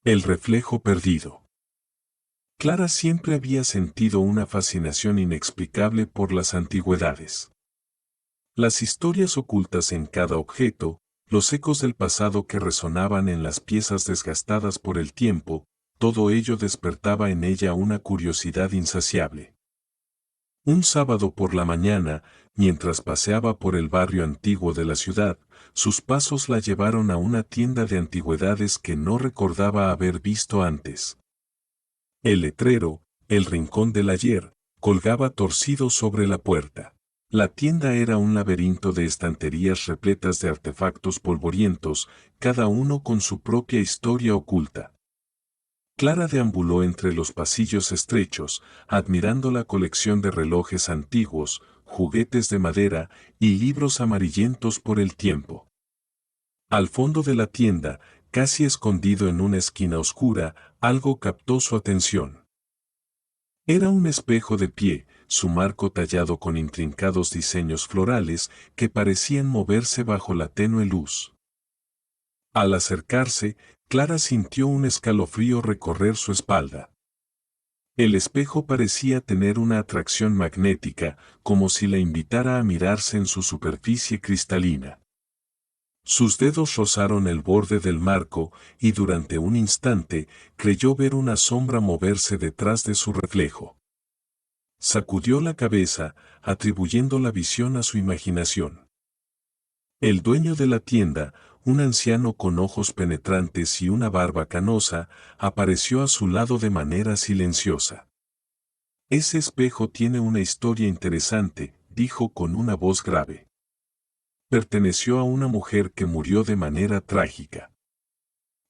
El reflejo perdido. Clara siempre había sentido una fascinación inexplicable por las antigüedades. Las historias ocultas en cada objeto, los ecos del pasado que resonaban en las piezas desgastadas por el tiempo, todo ello despertaba en ella una curiosidad insaciable. Un sábado por la mañana, mientras paseaba por el barrio antiguo de la ciudad, sus pasos la llevaron a una tienda de antigüedades que no recordaba haber visto antes. El letrero, El Rincón del Ayer, colgaba torcido sobre la puerta. La tienda era un laberinto de estanterías repletas de artefactos polvorientos, cada uno con su propia historia oculta. Clara deambuló entre los pasillos estrechos, admirando la colección de relojes antiguos, juguetes de madera y libros amarillentos por el tiempo. Al fondo de la tienda, casi escondido en una esquina oscura, algo captó su atención. Era un espejo de pie, su marco tallado con intrincados diseños florales que parecían moverse bajo la tenue luz. Al acercarse, Clara sintió un escalofrío recorrer su espalda. El espejo parecía tener una atracción magnética, como si la invitara a mirarse en su superficie cristalina. Sus dedos rozaron el borde del marco y durante un instante creyó ver una sombra moverse detrás de su reflejo. Sacudió la cabeza, atribuyendo la visión a su imaginación. El dueño de la tienda, un anciano con ojos penetrantes y una barba canosa, apareció a su lado de manera silenciosa. Ese espejo tiene una historia interesante, dijo con una voz grave. Perteneció a una mujer que murió de manera trágica.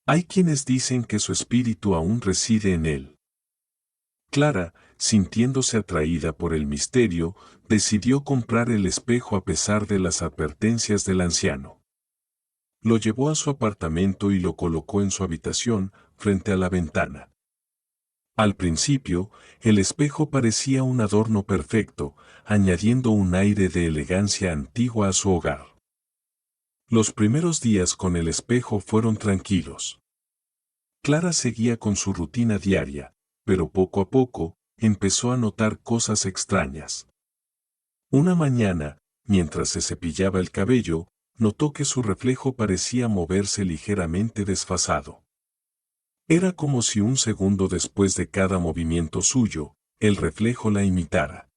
Hay quienes dicen que su espíritu aún reside en él. Clara, sintiéndose atraída por el misterio, decidió comprar el espejo a pesar de las advertencias del anciano. Lo llevó a su apartamento y lo colocó en su habitación, frente a la ventana. Al principio, el espejo parecía un adorno perfecto, añadiendo un aire de elegancia antigua a su hogar. Los primeros días con el espejo fueron tranquilos. Clara seguía con su rutina diaria, pero poco a poco, empezó a notar cosas extrañas. Una mañana, mientras se cepillaba el cabello, notó que su reflejo parecía moverse ligeramente desfasado. Era como si un segundo después de cada movimiento suyo, el reflejo la imitara.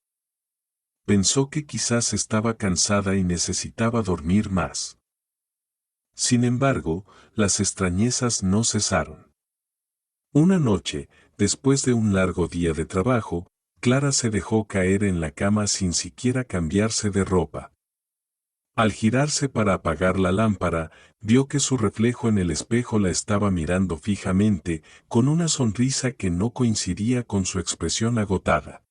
Pensó que quizás estaba cansada y necesitaba dormir más. Sin embargo, las extrañezas no cesaron. Una noche, después de un largo día de trabajo, Clara se dejó caer en la cama sin siquiera cambiarse de ropa. Al girarse para apagar la lámpara, vio que su reflejo en el espejo la estaba mirando fijamente, con una sonrisa que no coincidía con su expresión agotada.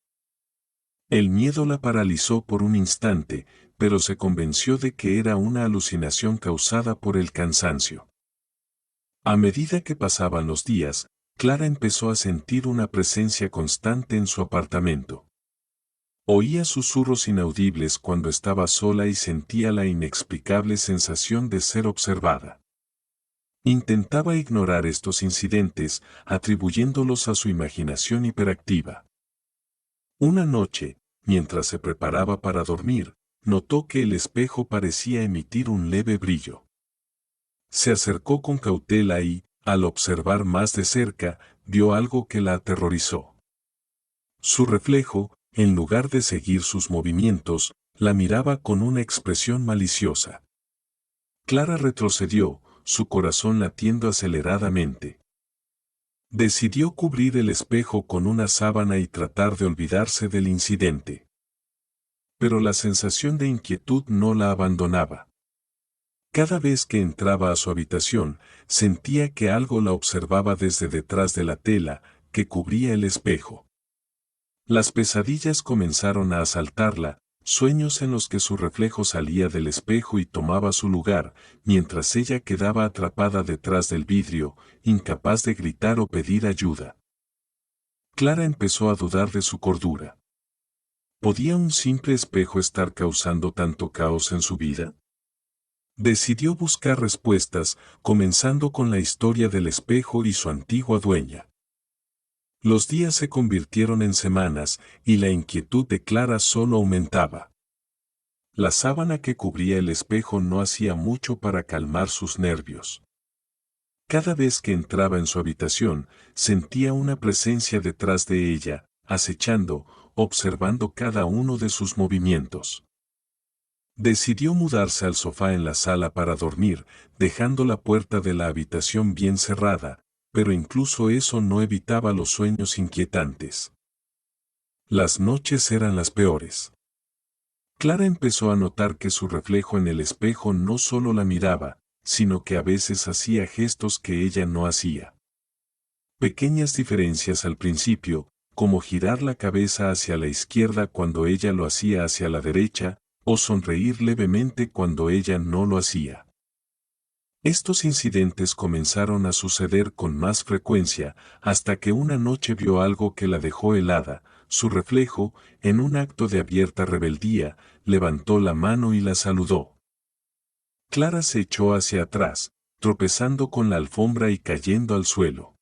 El miedo la paralizó por un instante, pero se convenció de que era una alucinación causada por el cansancio. A medida que pasaban los días, Clara empezó a sentir una presencia constante en su apartamento. Oía susurros inaudibles cuando estaba sola y sentía la inexplicable sensación de ser observada. Intentaba ignorar estos incidentes, atribuyéndolos a su imaginación hiperactiva. Una noche, mientras se preparaba para dormir, notó que el espejo parecía emitir un leve brillo. Se acercó con cautela y, al observar más de cerca, vio algo que la aterrorizó. Su reflejo, en lugar de seguir sus movimientos, la miraba con una expresión maliciosa. Clara retrocedió, su corazón latiendo aceleradamente. Decidió cubrir el espejo con una sábana y tratar de olvidarse del incidente. Pero la sensación de inquietud no la abandonaba. Cada vez que entraba a su habitación, sentía que algo la observaba desde detrás de la tela que cubría el espejo. Las pesadillas comenzaron a asaltarla, sueños en los que su reflejo salía del espejo y tomaba su lugar, mientras ella quedaba atrapada detrás del vidrio, incapaz de gritar o pedir ayuda. Clara empezó a dudar de su cordura. ¿Podía un simple espejo estar causando tanto caos en su vida? Decidió buscar respuestas, comenzando con la historia del espejo y su antigua dueña. Los días se convirtieron en semanas, y la inquietud de Clara solo aumentaba. La sábana que cubría el espejo no hacía mucho para calmar sus nervios. Cada vez que entraba en su habitación, sentía una presencia detrás de ella, acechando, observando cada uno de sus movimientos. Decidió mudarse al sofá en la sala para dormir, dejando la puerta de la habitación bien cerrada, pero incluso eso no evitaba los sueños inquietantes. Las noches eran las peores. Clara empezó a notar que su reflejo en el espejo no solo la miraba, sino que a veces hacía gestos que ella no hacía. Pequeñas diferencias al principio, como girar la cabeza hacia la izquierda cuando ella lo hacía hacia la derecha, o sonreír levemente cuando ella no lo hacía. Estos incidentes comenzaron a suceder con más frecuencia, hasta que una noche vio algo que la dejó helada. Su reflejo, en un acto de abierta rebeldía, levantó la mano y la saludó. Clara se echó hacia atrás, tropezando con la alfombra y cayendo al suelo.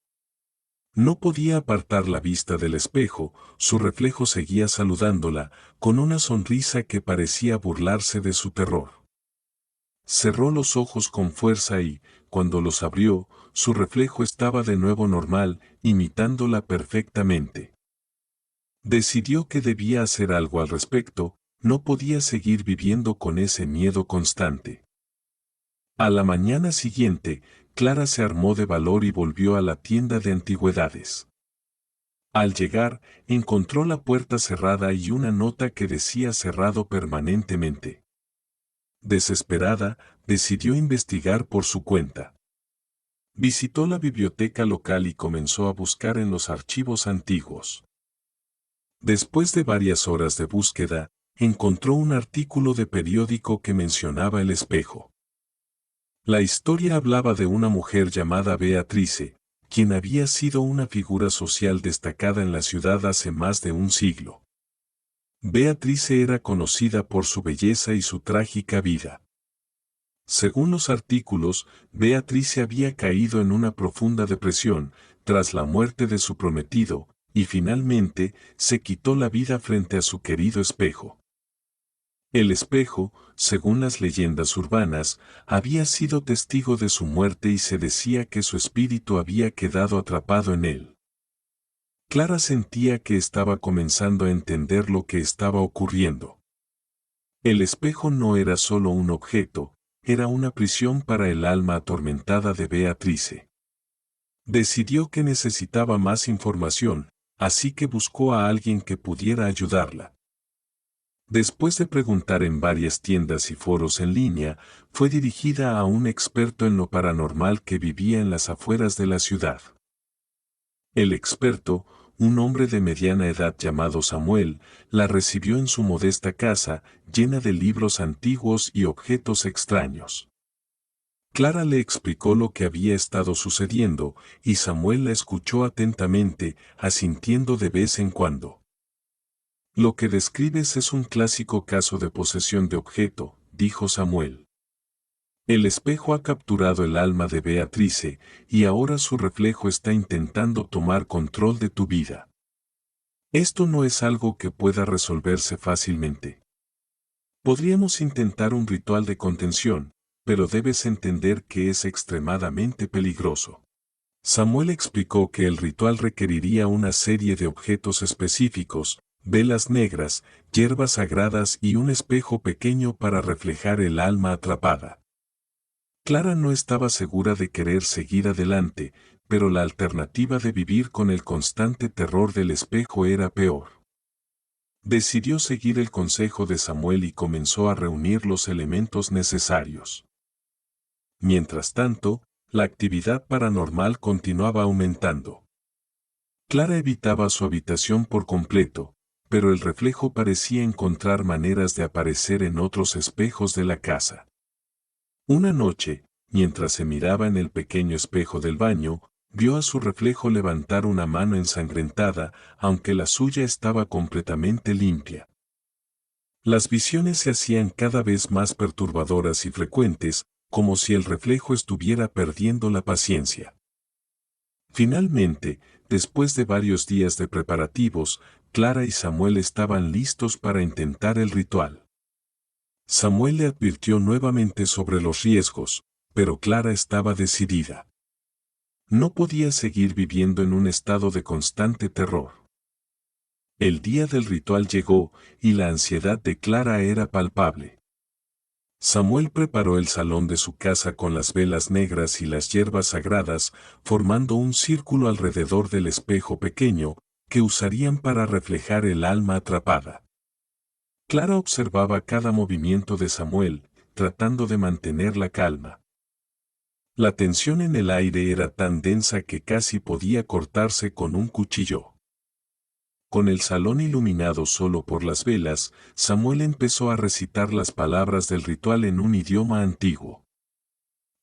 No podía apartar la vista del espejo, su reflejo seguía saludándola, con una sonrisa que parecía burlarse de su terror. Cerró los ojos con fuerza y, cuando los abrió, su reflejo estaba de nuevo normal, imitándola perfectamente. Decidió que debía hacer algo al respecto, no podía seguir viviendo con ese miedo constante. A la mañana siguiente, Clara se armó de valor y volvió a la tienda de antigüedades. Al llegar, encontró la puerta cerrada y una nota que decía cerrado permanentemente. Desesperada, decidió investigar por su cuenta. Visitó la biblioteca local y comenzó a buscar en los archivos antiguos. Después de varias horas de búsqueda, encontró un artículo de periódico que mencionaba el espejo. La historia hablaba de una mujer llamada Beatrice, quien había sido una figura social destacada en la ciudad hace más de un siglo. Beatrice era conocida por su belleza y su trágica vida. Según los artículos, Beatrice había caído en una profunda depresión tras la muerte de su prometido, y finalmente se quitó la vida frente a su querido espejo. El espejo, según las leyendas urbanas, había sido testigo de su muerte y se decía que su espíritu había quedado atrapado en él. Clara sentía que estaba comenzando a entender lo que estaba ocurriendo. El espejo no era solo un objeto, era una prisión para el alma atormentada de Beatrice. Decidió que necesitaba más información, así que buscó a alguien que pudiera ayudarla. Después de preguntar en varias tiendas y foros en línea, fue dirigida a un experto en lo paranormal que vivía en las afueras de la ciudad. El experto, un hombre de mediana edad llamado Samuel, la recibió en su modesta casa, llena de libros antiguos y objetos extraños. Clara le explicó lo que había estado sucediendo, y Samuel la escuchó atentamente, asintiendo de vez en cuando. Lo que describes es un clásico caso de posesión de objeto, dijo Samuel. El espejo ha capturado el alma de Beatrice, y ahora su reflejo está intentando tomar control de tu vida. Esto no es algo que pueda resolverse fácilmente. Podríamos intentar un ritual de contención, pero debes entender que es extremadamente peligroso. Samuel explicó que el ritual requeriría una serie de objetos específicos, velas negras, hierbas sagradas y un espejo pequeño para reflejar el alma atrapada. Clara no estaba segura de querer seguir adelante, pero la alternativa de vivir con el constante terror del espejo era peor. Decidió seguir el consejo de Samuel y comenzó a reunir los elementos necesarios. Mientras tanto, la actividad paranormal continuaba aumentando. Clara evitaba su habitación por completo, pero el reflejo parecía encontrar maneras de aparecer en otros espejos de la casa. Una noche, mientras se miraba en el pequeño espejo del baño, vio a su reflejo levantar una mano ensangrentada, aunque la suya estaba completamente limpia. Las visiones se hacían cada vez más perturbadoras y frecuentes, como si el reflejo estuviera perdiendo la paciencia. Finalmente, después de varios días de preparativos, Clara y Samuel estaban listos para intentar el ritual. Samuel le advirtió nuevamente sobre los riesgos, pero Clara estaba decidida. No podía seguir viviendo en un estado de constante terror. El día del ritual llegó, y la ansiedad de Clara era palpable. Samuel preparó el salón de su casa con las velas negras y las hierbas sagradas, formando un círculo alrededor del espejo pequeño, que usarían para reflejar el alma atrapada. Clara observaba cada movimiento de Samuel, tratando de mantener la calma. La tensión en el aire era tan densa que casi podía cortarse con un cuchillo. Con el salón iluminado solo por las velas, Samuel empezó a recitar las palabras del ritual en un idioma antiguo.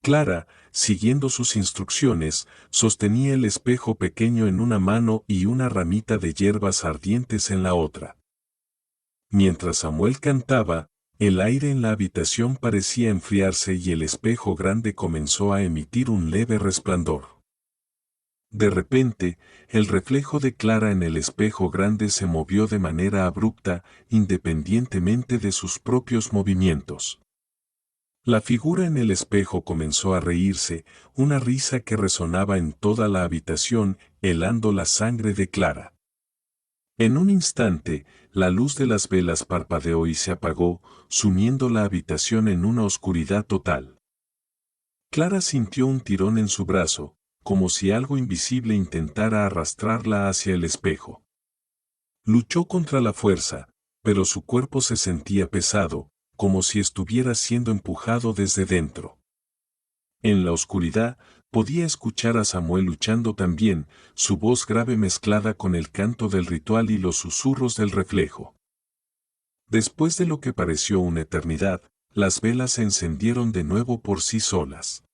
Clara, siguiendo sus instrucciones, sostenía el espejo pequeño en una mano y una ramita de hierbas ardientes en la otra. Mientras Samuel cantaba, el aire en la habitación parecía enfriarse y el espejo grande comenzó a emitir un leve resplandor. De repente, el reflejo de Clara en el espejo grande se movió de manera abrupta, independientemente de sus propios movimientos. La figura en el espejo comenzó a reírse, una risa que resonaba en toda la habitación, helando la sangre de Clara. En un instante, la luz de las velas parpadeó y se apagó, sumiendo la habitación en una oscuridad total. Clara sintió un tirón en su brazo, como si algo invisible intentara arrastrarla hacia el espejo. Luchó contra la fuerza, pero su cuerpo se sentía pesado, como si estuviera siendo empujado desde dentro. En la oscuridad, podía escuchar a Samuel luchando también, su voz grave mezclada con el canto del ritual y los susurros del reflejo. Después de lo que pareció una eternidad, las velas se encendieron de nuevo por sí solas.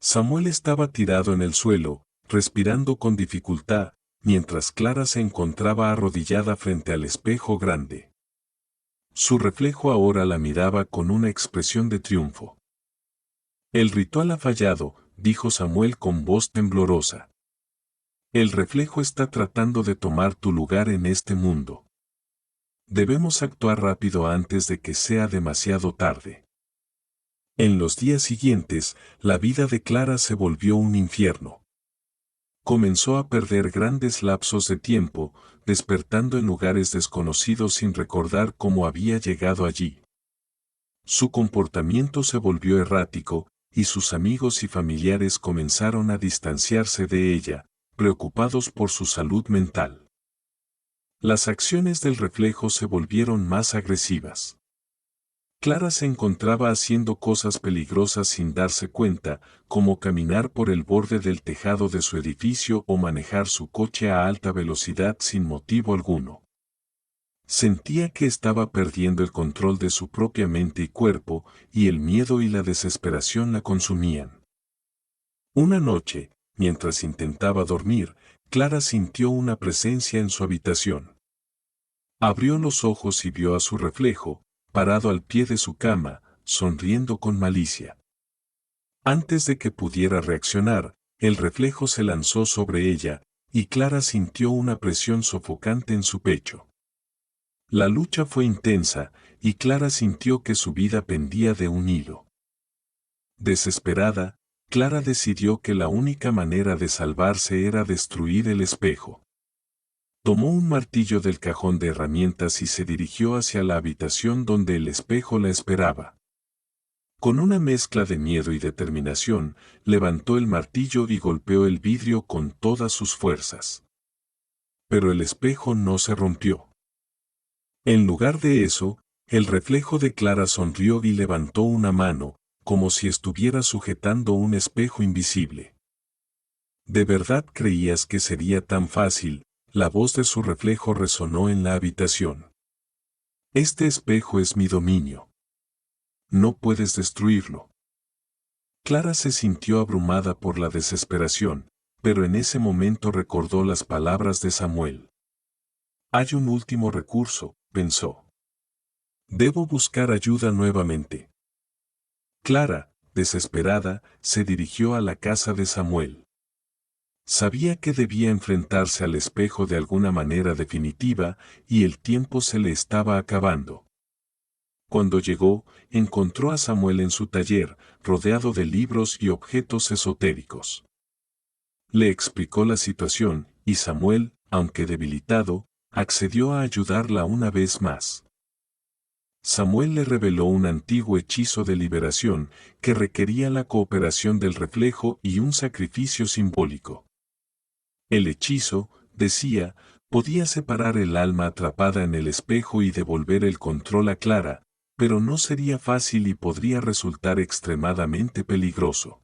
Samuel estaba tirado en el suelo, respirando con dificultad, mientras Clara se encontraba arrodillada frente al espejo grande. Su reflejo ahora la miraba con una expresión de triunfo. El ritual ha fallado, dijo Samuel con voz temblorosa. El reflejo está tratando de tomar tu lugar en este mundo. Debemos actuar rápido antes de que sea demasiado tarde. En los días siguientes, la vida de Clara se volvió un infierno. Comenzó a perder grandes lapsos de tiempo, despertando en lugares desconocidos sin recordar cómo había llegado allí. Su comportamiento se volvió errático, y sus amigos y familiares comenzaron a distanciarse de ella, preocupados por su salud mental. Las acciones del reflejo se volvieron más agresivas. Clara se encontraba haciendo cosas peligrosas sin darse cuenta, como caminar por el borde del tejado de su edificio o manejar su coche a alta velocidad sin motivo alguno. Sentía que estaba perdiendo el control de su propia mente y cuerpo, y el miedo y la desesperación la consumían. Una noche, mientras intentaba dormir, Clara sintió una presencia en su habitación. Abrió los ojos y vio a su reflejo, parado al pie de su cama, sonriendo con malicia. Antes de que pudiera reaccionar, el reflejo se lanzó sobre ella, y Clara sintió una presión sofocante en su pecho. La lucha fue intensa, y Clara sintió que su vida pendía de un hilo. Desesperada, Clara decidió que la única manera de salvarse era destruir el espejo. Tomó un martillo del cajón de herramientas y se dirigió hacia la habitación donde el espejo la esperaba. Con una mezcla de miedo y determinación, levantó el martillo y golpeó el vidrio con todas sus fuerzas. Pero el espejo no se rompió. En lugar de eso, el reflejo de Clara sonrió y levantó una mano, como si estuviera sujetando un espejo invisible. ¿De verdad creías que sería tan fácil? La voz de su reflejo resonó en la habitación. Este espejo es mi dominio. No puedes destruirlo. Clara se sintió abrumada por la desesperación, pero en ese momento recordó las palabras de Samuel. Hay un último recurso, pensó. Debo buscar ayuda nuevamente. Clara, desesperada, se dirigió a la casa de Samuel. Sabía que debía enfrentarse al espejo de alguna manera definitiva y el tiempo se le estaba acabando. Cuando llegó, encontró a Samuel en su taller, rodeado de libros y objetos esotéricos. Le explicó la situación, y Samuel, aunque debilitado, accedió a ayudarla una vez más. Samuel le reveló un antiguo hechizo de liberación que requería la cooperación del reflejo y un sacrificio simbólico. El hechizo, decía, podía separar el alma atrapada en el espejo y devolver el control a Clara, pero no sería fácil y podría resultar extremadamente peligroso.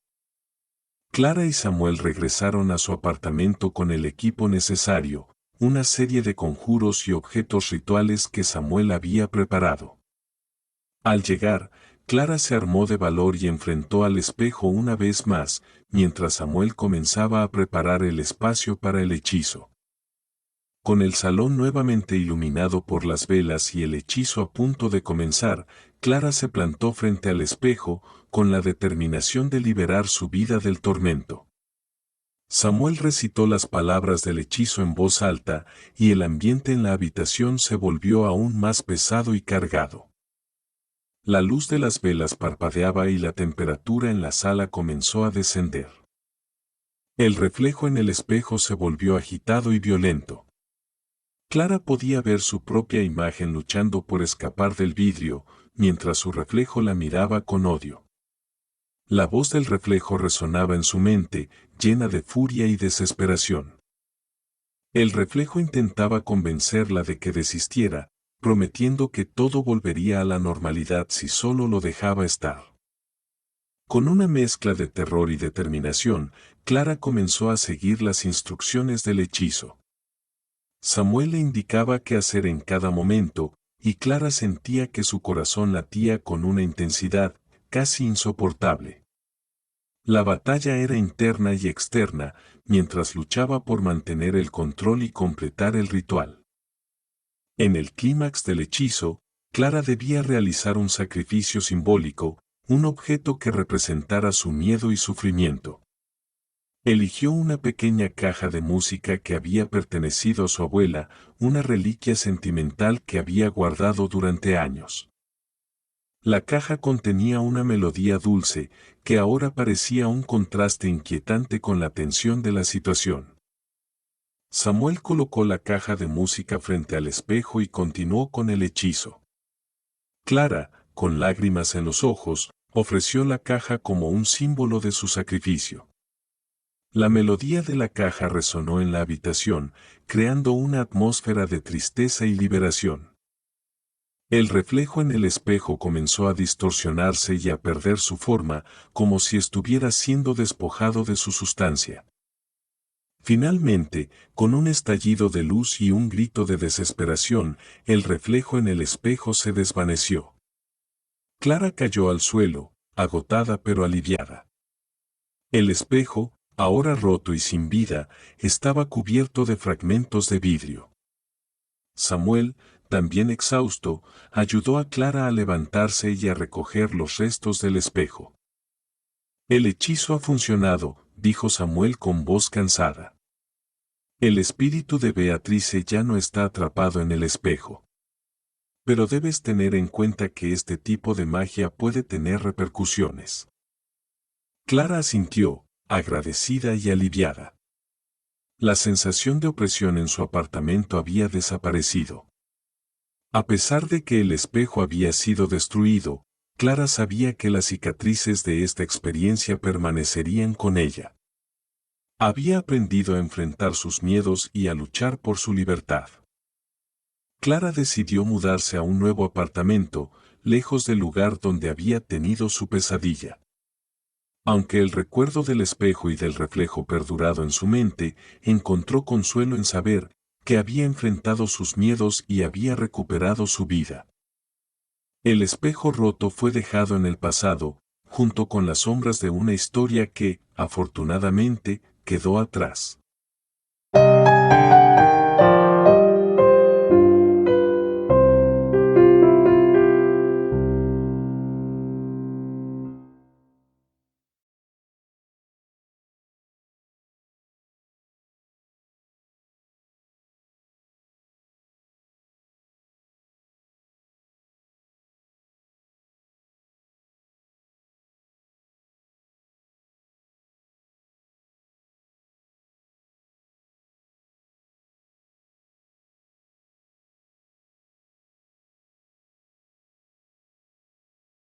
Clara y Samuel regresaron a su apartamento con el equipo necesario, una serie de conjuros y objetos rituales que Samuel había preparado. Al llegar, Clara se armó de valor y enfrentó al espejo una vez más, mientras Samuel comenzaba a preparar el espacio para el hechizo. Con el salón nuevamente iluminado por las velas y el hechizo a punto de comenzar, Clara se plantó frente al espejo, con la determinación de liberar su vida del tormento. Samuel recitó las palabras del hechizo en voz alta, y el ambiente en la habitación se volvió aún más pesado y cargado. La luz de las velas parpadeaba y la temperatura en la sala comenzó a descender. El reflejo en el espejo se volvió agitado y violento. Clara podía ver su propia imagen luchando por escapar del vidrio, mientras su reflejo la miraba con odio. La voz del reflejo resonaba en su mente, llena de furia y desesperación. El reflejo intentaba convencerla de que desistiera, prometiendo que todo volvería a la normalidad si solo lo dejaba estar. Con una mezcla de terror y determinación, Clara comenzó a seguir las instrucciones del hechizo. Samuel le indicaba qué hacer en cada momento, y Clara sentía que su corazón latía con una intensidad casi insoportable. La batalla era interna y externa, mientras luchaba por mantener el control y completar el ritual. En el clímax del hechizo, Clara debía realizar un sacrificio simbólico, un objeto que representara su miedo y sufrimiento. Eligió una pequeña caja de música que había pertenecido a su abuela, una reliquia sentimental que había guardado durante años. La caja contenía una melodía dulce, que ahora parecía un contraste inquietante con la tensión de la situación. Samuel colocó la caja de música frente al espejo y continuó con el hechizo. Clara, con lágrimas en los ojos, ofreció la caja como un símbolo de su sacrificio. La melodía de la caja resonó en la habitación, creando una atmósfera de tristeza y liberación. El reflejo en el espejo comenzó a distorsionarse y a perder su forma, como si estuviera siendo despojado de su sustancia. Finalmente, con un estallido de luz y un grito de desesperación, el reflejo en el espejo se desvaneció. Clara cayó al suelo, agotada pero aliviada. El espejo, ahora roto y sin vida, estaba cubierto de fragmentos de vidrio. Samuel, también exhausto, ayudó a Clara a levantarse y a recoger los restos del espejo. El hechizo ha funcionado, dijo Samuel con voz cansada. El espíritu de Beatrice ya no está atrapado en el espejo. Pero debes tener en cuenta que este tipo de magia puede tener repercusiones. Clara asintió, agradecida y aliviada. La sensación de opresión en su apartamento había desaparecido. A pesar de que el espejo había sido destruido, Clara sabía que las cicatrices de esta experiencia permanecerían con ella. Había aprendido a enfrentar sus miedos y a luchar por su libertad. Clara decidió mudarse a un nuevo apartamento, lejos del lugar donde había tenido su pesadilla. Aunque el recuerdo del espejo y del reflejo perdurado en su mente, encontró consuelo en saber que había enfrentado sus miedos y había recuperado su vida. El espejo roto fue dejado en el pasado, junto con las sombras de una historia que, afortunadamente, quedó atrás.